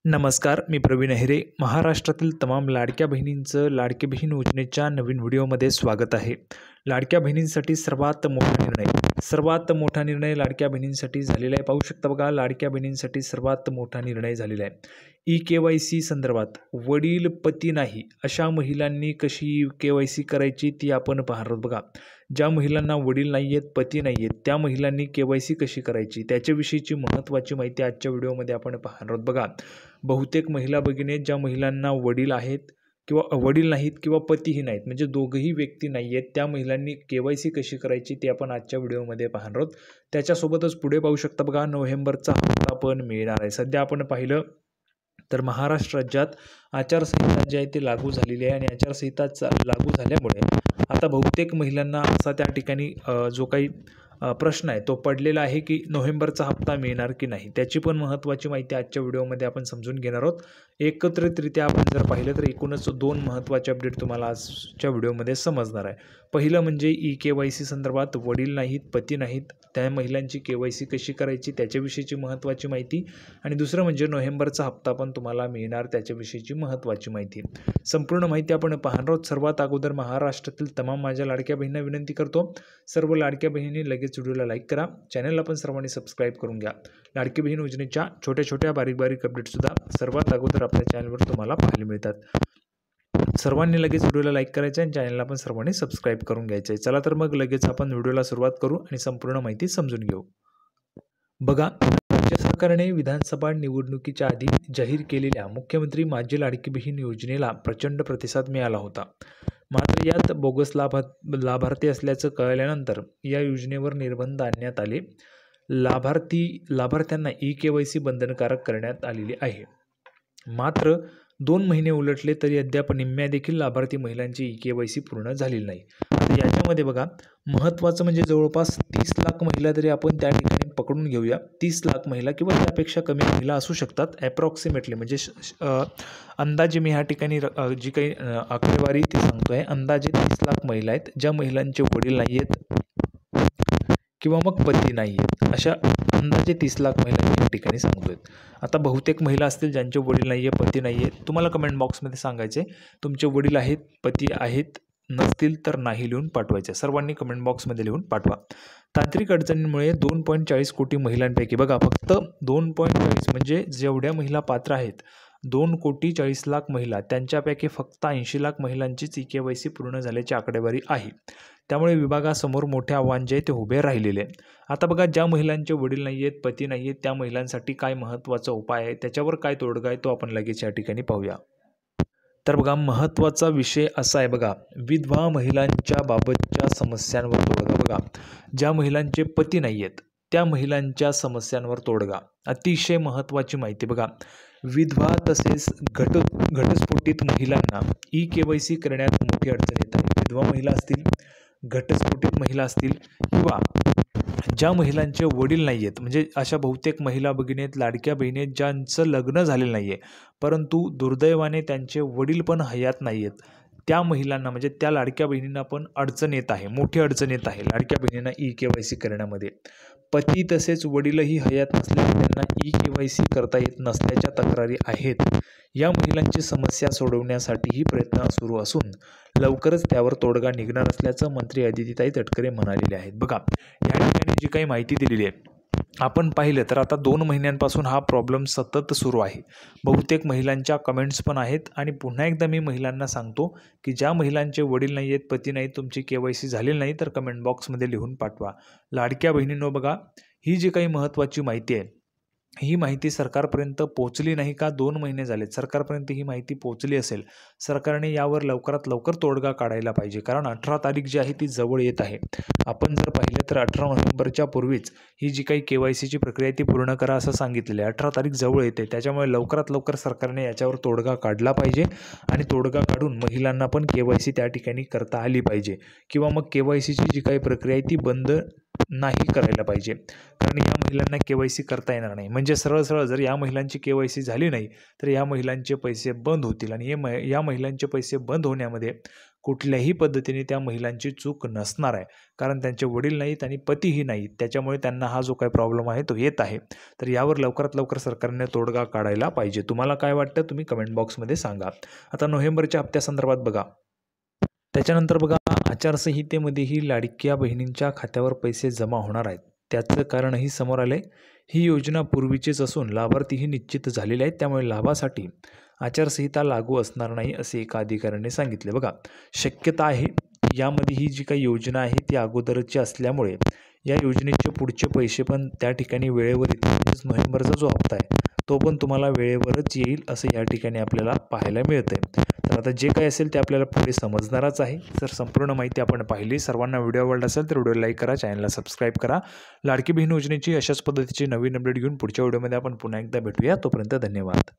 नमस्कार, मी प्रवीण अहिरे. महाराष्ट्रातील तमाम लाडक्या बहिणींचं लाडकी बहीण योजनेच्या नवीन व्हिडिओमध्ये स्वागत आहे. लाडक्या बहिणींसाठी सर्वात मोठा निर्णय लाडक्या बहिणींसाठी झालेला आहे. पाहू शकता बघा, लाडक्या बहिणींसाठी सर्वात मोठा निर्णय झालेला आहे. ई-KYC संदर्भात वडील पती नाही अशा महिलांनी कशी KYC करायची ती आपण पाहणार आहोत. बघा, ज्या महिलांना वडील नाही आहेत, पती नाही आहेत, त्या महिलांनी KYC कशी करायची त्याच्याविषयीची महत्त्वाची माहिती आजच्या व्हिडिओमध्ये आपण पाहणार आहोत. बघा, बहुतेक महिला भगिनी ज्या महिलांना वडील आहेत किंवा वडील नाहीत किंवा पतीही नाहीत, म्हणजे दोघंही व्यक्ती नाही आहेत, त्या महिलांनी KYC कशी करायची ते आपण आजच्या व्हिडिओमध्ये पाहणार आहोत. त्याच्यासोबतच पुढे पाहू शकता बघा, नोव्हेंबरचा हप्ता पण मिळणार आहे. सध्या आपण पाहिलं तर महाराष्ट्र राज्यात आचारसंहिता जी आहे ती लागू झालेली आहे आणि आचारसंहिता लागू झाल्यामुळे आता बहुतेक महिलांना असा त्या ठिकाणी जो काही प्रश्न आहे तो पडलेला आहे की नोव्हेंबरचा हप्ता मिळणार की नाही, त्याची पण महत्त्वाची माहिती आजच्या व्हिडिओमध्ये आपण समजून घेणार आहोत. एकत्रितरित्या आपण जर पाहिलं तर एकूणच दोन महत्त्वाचे अपडेट तुम्हाला आजच्या व्हिडिओमध्ये समजणार आहे. पहिलं म्हणजे ई-KYC संदर्भात वडील नाहीत, पती नाहीत, त्या महिलांची KYC कशी करायची त्याच्याविषयीची महत्त्वाची माहिती, आणि दुसरं म्हणजे नोव्हेंबरचा हप्ता पण तुम्हाला मिळणार त्याच्याविषयीची महत्त्वाची माहिती. संपूर्ण माहिती आपण पाहणार आहोत. सर्वात अगोदर महाराष्ट्रातील तमाम माझ्या लाडक्या बहिणींना विनंती करतो, सर्व लाडक्या बहिणी लगेच व्हिडिओला लाईक करा, चॅनलला पण सर्वांनी सबस्क्राईब करून घ्या. लाडकी बहीण योजनेच्या छोट्या बारीक अपडेटसुद्धा सर्वात अगोदर आपल्या चॅनलवर तुम्हाला पाहायला मिळतात. सर्वांनी लगेच व्हिडिओला लाईक करायचं आणि चॅनलला पण सर्वांनी सबस्क्राईब करून घ्यायचं आहे. चला तर मग लगेच आपण व्हिडिओला सुरुवात करू आणि संपूर्ण माहिती समजून घेऊ. बघा, राज्य सरकारने विधानसभा निवडणुकीच्या आधी जाहीर केलेल्या मुख्यमंत्री माझी लाडकी बहीण योजनेला प्रचंड प्रतिसाद मिळाला होता. मात्र यात बोगस लाभार्थी असल्याचं कळल्यानंतर या योजनेवर निर्बंध आणण्यात आले. लाभार्थ्यांना ई-KYC बंधनकारक करण्यात आलेली आहे. मात्र 2 महिने उलटले तरी अद्याप निम्म्या देखील लाभार्थी महिलांची ई-KYC पूर्ण झालेली नाही. याच्यामध्ये बघा, महत्त्वाचं म्हणजे जवळपास 30 लाख महिला तरी आपण त्या ठिकाणी पकडून घेऊया. 30 लाख महिला किंवा त्यापेक्षा कमी महिला असू शकतात ॲप्रॉक्सिमेटली, म्हणजे अंदाजे मी ह्या ठिकाणी जी काही आकडेवारी ती सांगतोय, अंदाजे 30 लाख महिला आहेत ज्या महिलांचे वडील नाही आहेत किंवा मग पती नाही आहेत. अशा अंदाजे 30 लाख महिला या ठिकाणी सांगतोय. आता बहुतेक महिला असतील ज्यांचे वडील नाही आहे, पती नाही आहेत. तुम्हाला कमेंट बॉक्समध्ये सांगायचे तुमचे वडील आहेत, पती आहेत, नसतील तर नाही लिहून पाठवायचे. सर्वांनी कमेंट बॉक्समध्ये लिहून पाठवा. तांत्रिक अडचणींमुळे 2.40 कोटी महिलांपैकी बघा, फक्त 2.40 म्हणजे जेवढ्या महिला पात्र आहेत 2,40,00,000 महिला, त्यांच्यापैकी फक्त 80 लाख महिलांचीच ई-KYC पूर्ण झाल्याची आकडेवारी आहे. त्यामुळे विभागासमोर मोठे आव्हान जे ते उभे राहिलेले आहे. आता बघा, ज्या महिलांचे वडील नाही आहेत, पती नाही आहेत, त्या महिलांसाठी काय महत्त्वाचा उपाय आहे, त्याच्यावर काय तोडगा आहे तो आपण लगेच या ठिकाणी पाहूया. तर बघा, महत्त्वाचा विषय असा आहे बघा, विधवा महिलांच्या बाबतच्या समस्यांवर तोडगा. बघा, ज्या महिलांचे पती नाही आहेत त्या महिलांच्या समस्यांवर तोडगा. अतिशय महत्त्वाची माहिती. बघा, विधवा तसेच घटस्फोटित महिलांना ई-KYC करण्यात मोठी अडचण येत आहे. विधवा महिला असतील, घटस्फोटित महिला असतील किंवा ज्या महिलांचे वडील नाही आहेत, म्हणजे अशा बहुतेक महिला भगिनी आहेत, लाडक्या बहिणी आहेत ज्यांचं लग्न झालेलं नाही आहे परंतु दुर्दैवाने त्यांचे वडील पण हयात नाही आहेत, त्या महिलांना म्हणजे त्या लाडक्या बहिणींना पण अडचण येत आहे, मोठी अडचण येत आहे लाडक्या बहिणींना ई-KYC करण्यामध्ये. पती तसेच वडीलही हयात नसल्याने त्यांना ई-KYC करता येत नसल्याच्या तक्रारी आहेत. या महिलांची समस्या सोडवण्यासाठीही प्रयत्न सुरू असून लवकरच त्यावर तोडगा निघणार असल्याचं मंत्री अदितीताई तटकरे म्हणालेले आहेत. बघा, या ठिकाणी जी काही माहिती दिलेली आहे आपण पाहिलं तर आता 2 महिन्यांपासून हा प्रॉब्लेम सतत सुरू आहे. बहुतेक महिलांच्या कमेंट्स पण आहेत आणि पुन्हा एकदा मी महिलांना सांगतो की ज्या महिलांचे वडील नाही आहेत, पती नाही, तुमची KYC झालेली नाही तर कमेंट बॉक्समध्ये लिहून पाठवा. लाडक्या बहिणींनो, बघा, ही जी काही महत्त्वाची माहिती आहे ही माहिती सरकारपर्यंत पोहोचली नाही का? 2 महिने झालेत, सरकारपर्यंत ही माहिती पोहोचली असेल. सरकारने यावर लवकरात लवकर तोडगा काढायला पाहिजे, कारण 18 तारीख जी आहे ती जवळ येत आहे. आपण जर पाहिलं तर 18 नोव्हेंबरच्या पूर्वीच ही जी काही KYCची प्रक्रिया ती पूर्ण करा असं सांगितलेलं आहे. 18 तारीख जवळ येते, त्याच्यामुळे लवकरात लवकर सरकारने याच्यावर तोडगा काढला पाहिजे आणि तोडगा काढून महिलांना पण KYC त्या ठिकाणी करता आली पाहिजे किंवा मग KYCची जी काही प्रक्रिया आहे ती बंद नाही करायला पाहिजे, कारण या महिलांना KYC करता येणार नाही. म्हणजे सरळ जर या महिलांची KYC झाली नाही तर या महिलांचे पैसे बंद होतील आणि या महिलांचे पैसे बंद होण्यामध्ये कुठल्याही पद्धतीने त्या महिलांची चूक नसणार आहे, कारण त्यांचे वडील नाहीत आणि पतीही नाहीत, त्याच्यामुळे त्यांना हा जो काही प्रॉब्लेम आहे तो येत आहे. तर यावर लवकरात लवकर सरकारने तोडगा काढायला पाहिजे. तुम्हाला काय वाटतं तुम्ही कमेंट बॉक्समध्ये सांगा. आता नोव्हेंबरच्या हप्त्यासंदर्भात बघा, त्याच्यानंतर बघा आचारसंहितेमध्येही लाडक्या बहिणींच्या खात्यावर पैसे जमा होणार आहेत. त्याचं कारणही समोर आलं आहे. ही योजना पूर्वीचीच असून लाभार्थीही निश्चित झालेले आहेत, त्यामुळे लाभासाठी आचारसंहिता लागू असणार नाही असे एका अधिकाऱ्याने सांगितले. बघा, शक्यता आहे यामध्ये ही जी काही योजना आहे ती अगोदरची असल्यामुळे या योजनेचे पुढचे पैसे पण त्या ठिकाणी वेळेवर येतील. म्हणजेच नोव्हेंबरचा जो हप्ता आहे तो पण तुम्हाला वेळेवरच येईल असं या ठिकाणी आपल्याला पाहायला मिळतंय. तर आता जे काही असेल ते आपल्याला पुढे समजणारच आहे. जर संपूर्ण माहिती आपण पाहिली, सर्वांना व्हिडिओ आवडला असेल तर व्हिडिओ लाईक करा, चॅनलला सबस्क्राईब करा. लाडकी बहीण योजनेची अशाच पद्धतीची नवीन अपडेट घेऊन पुढच्या व्हिडिओमध्ये आपण पुन्हा एकदा भेटूया. तोपर्यंत धन्यवाद.